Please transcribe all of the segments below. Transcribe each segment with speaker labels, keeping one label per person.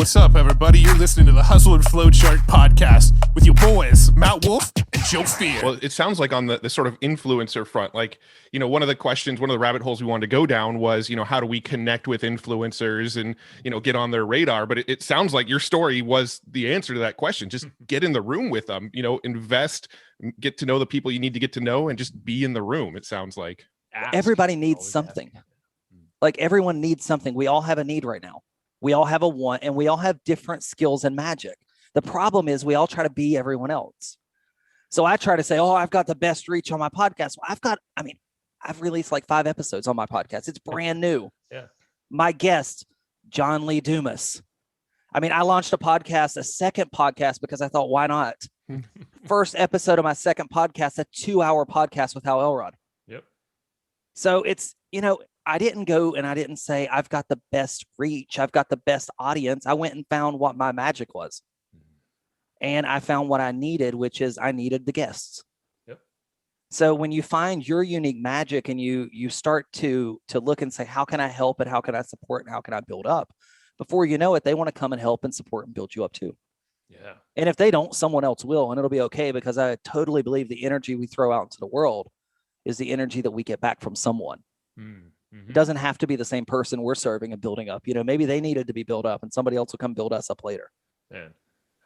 Speaker 1: What's up, everybody? You're listening to the Hustle and Flow Chart podcast with your boys, Matt Wolf and Joe Fear.
Speaker 2: Well, it sounds like on the sort of influencer front, like, you know, one of the rabbit holes we wanted to go down was, you know, how do we connect with influencers and, you know, get on their radar? But it sounds like your story was the answer to that question. Just get in the room with them, you know, invest, get to know the people you need to get to know, and just be in the room, it sounds like.
Speaker 3: Everybody needs something. Like, everyone needs something. We all have a need right now. We all have a want, and we all have different skills and magic. The problem is we all try to be everyone else. So I try to say, oh, I've got the best reach on my podcast. Well, I've released like 5 episodes on my podcast. It's brand new.
Speaker 4: Yeah.
Speaker 3: My guest, John Lee Dumas. I launched a second podcast because I thought, why not? First episode of my second podcast, a 2-hour podcast with Elrod.
Speaker 4: Yep.
Speaker 3: So it's, you know, I didn't go and I didn't say, I've got the best reach. I've got the best audience. I went and found what my magic was. And I found what I needed, which is I needed the guests.
Speaker 4: Yep.
Speaker 3: So when you find your unique magic and you start to look and say, how can I help and how can I support and how can I build up? Before you know it, they want to come and help and support and build you up too.
Speaker 4: Yeah.
Speaker 3: And if they don't, someone else will, and it'll be okay, because I totally believe the energy we throw out into the world is the energy that we get back from someone.
Speaker 4: Mm-hmm.
Speaker 3: It doesn't have to be the same person we're serving and building up. You know, maybe they needed to be built up and somebody else will come build us up later.
Speaker 4: Man,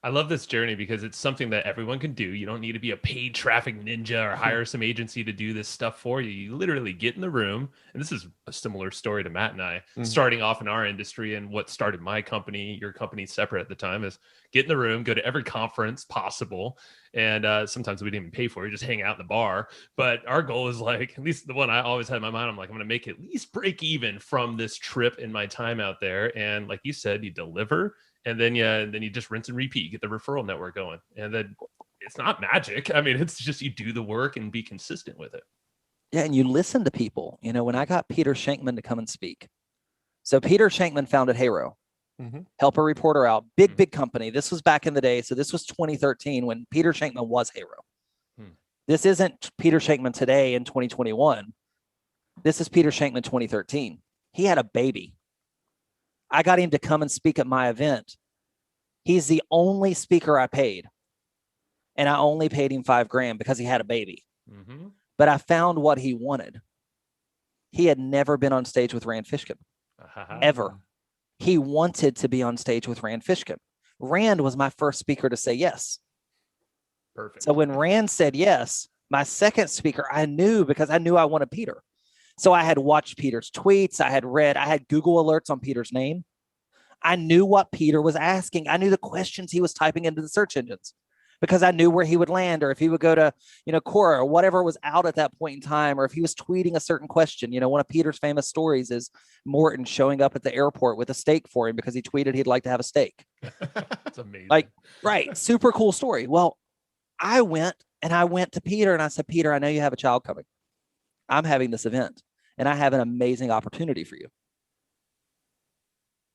Speaker 4: I love this journey because it's something that everyone can do. You don't need to be a paid traffic ninja or hire some agency to do this stuff for you. You literally get in the room. And this is a similar story to Matt and I, starting off in our industry, and what started my company, your company separate at the time, is get in the room, go to every conference possible. And sometimes we didn't even pay for it, just hang out in the bar. But our goal is, like, at least the one I always had in my mind, I'm like, I'm going to make at least break even from this trip in my time out there. And like you said, you deliver. And then you just rinse and repeat, get the referral network going. And then it's not magic. It's just you do the work and be consistent with it.
Speaker 3: Yeah, and you listen to people. You know, when I got Peter Shankman to come and speak. So Peter Shankman founded Haro, help a reporter out, big company. This was back in the day. So this was 2013 when Peter Shankman was Haro. This isn't Peter Shankman today in 2021. This is Peter Shankman 2013. He had a baby. I got him to come and speak at my event. He's the only speaker I paid. And I only paid him $5,000 because he had a baby. But I found what he wanted. He had never been on stage with Rand Fishkin. Ever. He wanted to be on stage with Rand Fishkin. Rand was my first speaker to say yes.
Speaker 4: Perfect.
Speaker 3: So when Rand said yes, my second speaker, I knew, because I knew I wanted Peter. So I had watched Peter's tweets. I had Google alerts on Peter's name. I knew what Peter was asking. I knew the questions he was typing into the search engines, because I knew where he would land, or if he would go to, Quora or whatever was out at that point in time, or if he was tweeting a certain question. You know, one of Peter's famous stories is Morton showing up at the airport with a steak for him because he tweeted he'd like to have a steak.
Speaker 4: That's amazing.
Speaker 3: Right. Super cool story. Well, I went to Peter and I said, Peter, I know you have a child coming. I'm having this event and I have an amazing opportunity for you.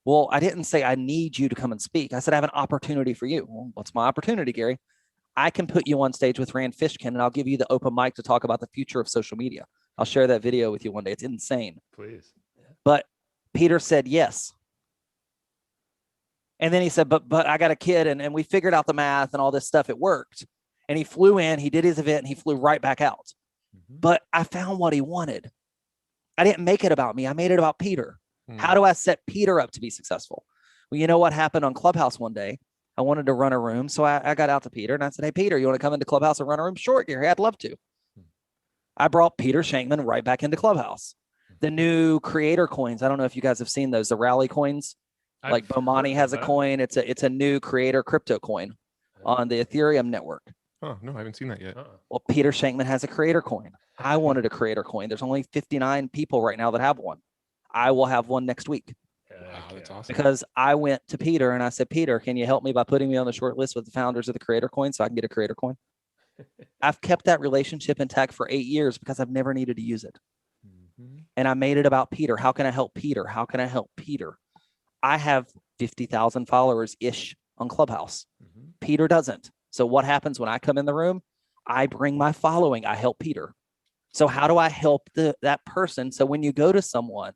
Speaker 3: Well, I didn't say I need you to come and speak. I said, I have an opportunity for you. Well, what's my opportunity, Gary? I can put you on stage with Rand Fishkin and I'll give you the open mic to talk about the future of social media. I'll share that video with you one day. It's insane.
Speaker 4: Please.
Speaker 3: But Peter said yes. And then he said, but I got a kid, and we figured out the math and all this stuff. It worked. And he flew in, he did his event, and he flew right back out. But I found what he wanted. I didn't make it about me. I made it about Peter. How do I set Peter up to be successful? Well, you know what happened on ClubHouse one day? I wanted to run a room. So I got out to Peter and I said, hey, Peter, you want to come into ClubHouse and run a room? Sure, Gary, I'd love to. I brought Peter Shankman right back into ClubHouse. The new creator coins. I don't know if you guys have seen those, the rally coins. Like Bomani has a coin. It's a new creator crypto coin on the Ethereum network.
Speaker 2: Oh, no, I haven't seen that yet.
Speaker 3: Well, Peter Shankman has a creator coin. I wanted a creator coin. There's only 59 people right now that have one. I will have one next week.
Speaker 2: Wow, that's awesome.
Speaker 3: Because I went to Peter and I said, Peter, can you help me by putting me on the short list with the founders of the creator coin so I can get a creator coin? I've kept that relationship intact for 8 years because I've never needed to use it. And I made it about Peter. How can I help Peter? How can I help Peter? I have 50,000 followers-ish on ClubHouse. Peter doesn't. So what happens when I come in the room? I bring my following. I help Peter. So how do I help that person? So when you go to someone,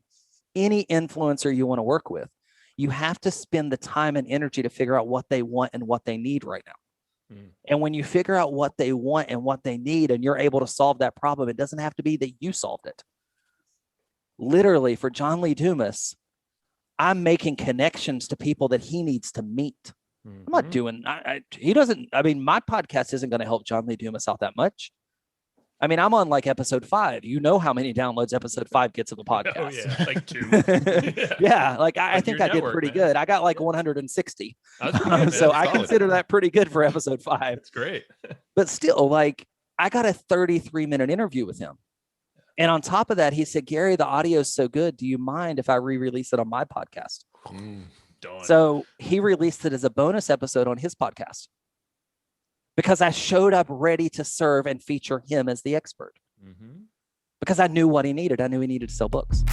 Speaker 3: any influencer you want to work with, You have to spend the time and energy to figure out what they want and what they need right now. And when you figure out what they want and what they need, and you're able to solve that problem, it doesn't have to be that you solved it. Literally, for John Lee Dumas, I'm making connections to people that he needs to meet. I'm not doing, he doesn't, I mean, my podcast isn't going to help John Lee Dumas out that much. I mean, I'm on like episode 5. You know how many downloads episode 5 gets of a podcast.
Speaker 4: Oh, yeah, like 2.
Speaker 3: Yeah, like I think I did pretty good. I got like 160. So I consider that pretty good for episode 5.
Speaker 4: That's great.
Speaker 3: But still, like, I got a 33-minute interview with him. And on top of that, he said, Gary, the audio is so good. Do you mind if I re-release it on my podcast? So he released it as a bonus episode on his podcast, because I showed up ready to serve and feature him as the expert, because I knew what he needed. I knew he needed to sell books.